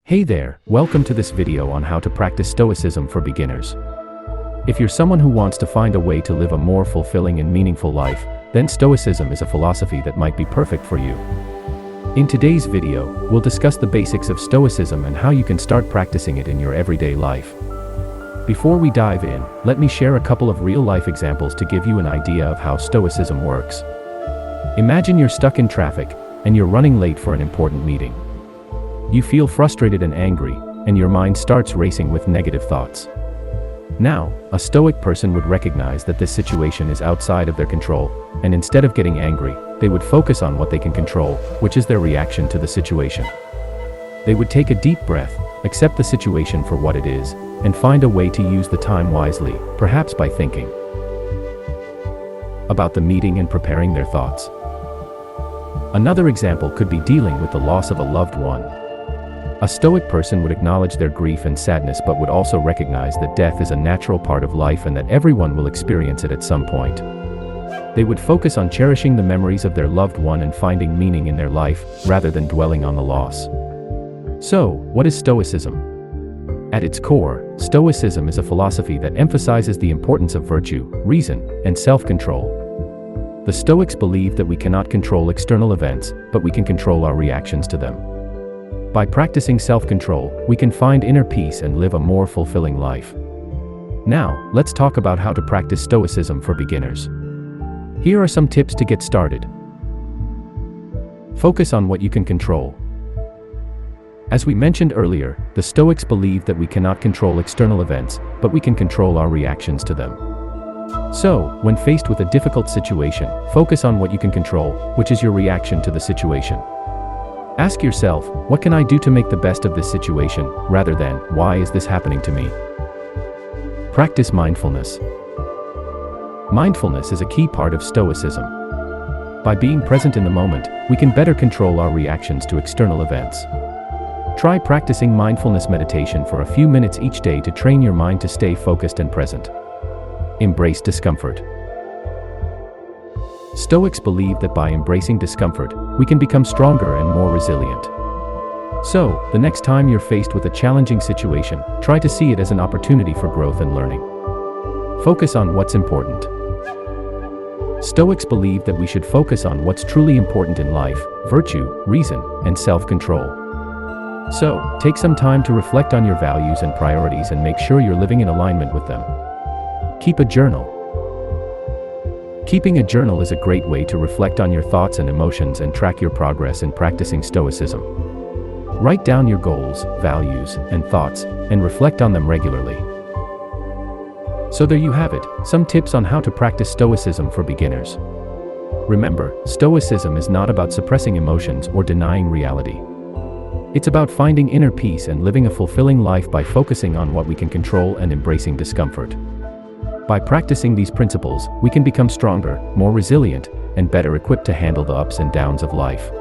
Hey there, welcome to this video on how to practice Stoicism for beginners. If you're someone who wants to find a way to live a more fulfilling and meaningful life, then Stoicism is a philosophy that might be perfect for you. In today's video, we'll discuss the basics of Stoicism and how you can start practicing it in your everyday life. Before we dive in, let me share a couple of real-life examples to give you an idea of how Stoicism works. Imagine you're stuck in traffic, and you're running late for an important meeting. You feel frustrated and angry, and your mind starts racing with negative thoughts. Now, a Stoic person would recognize that this situation is outside of their control, and instead of getting angry, they would focus on what they can control, which is their reaction to the situation. They would take a deep breath, accept the situation for what it is, and find a way to use the time wisely, perhaps by thinking about the meeting and preparing their thoughts. Another example could be dealing with the loss of a loved one. A Stoic person would acknowledge their grief and sadness but would also recognize that death is a natural part of life and that everyone will experience it at some point. They would focus on cherishing the memories of their loved one and finding meaning in their life, rather than dwelling on the loss. So, what is Stoicism? At its core, Stoicism is a philosophy that emphasizes the importance of virtue, reason, and self-control. The Stoics believe that we cannot control external events, but we can control our reactions to them. By practicing self-control, we can find inner peace and live a more fulfilling life. Now, let's talk about how to practice Stoicism for beginners. Here are some tips to get started. Focus on what you can control. As we mentioned earlier, the Stoics believe that we cannot control external events, but we can control our reactions to them. So, when faced with a difficult situation, focus on what you can control, which is your reaction to the situation. Ask yourself, what can I do to make the best of this situation, rather than, why is this happening to me? Practice mindfulness. Mindfulness is a key part of Stoicism. By being present in the moment, we can better control our reactions to external events. Try practicing mindfulness meditation for a few minutes each day to train your mind to stay focused and present. Embrace discomfort. Stoics believe that by embracing discomfort, we can become stronger and more resilient. So, the next time you're faced with a challenging situation, try to see it as an opportunity for growth and learning. Focus on what's important. Stoics believe that we should focus on what's truly important in life: virtue, reason, and self-control. So, take some time to reflect on your values and priorities and make sure you're living in alignment with them. Keep a journal. Keeping a journal is a great way to reflect on your thoughts and emotions and track your progress in practicing Stoicism. Write down your goals, values, and thoughts, and reflect on them regularly. So there you have it, some tips on how to practice Stoicism for beginners. Remember, Stoicism is not about suppressing emotions or denying reality. It's about finding inner peace and living a fulfilling life by focusing on what we can control and embracing discomfort. By practicing these principles, we can become stronger, more resilient, and better equipped to handle the ups and downs of life.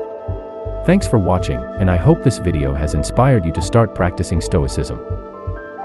Thanks for watching, and I hope this video has inspired you to start practicing Stoicism.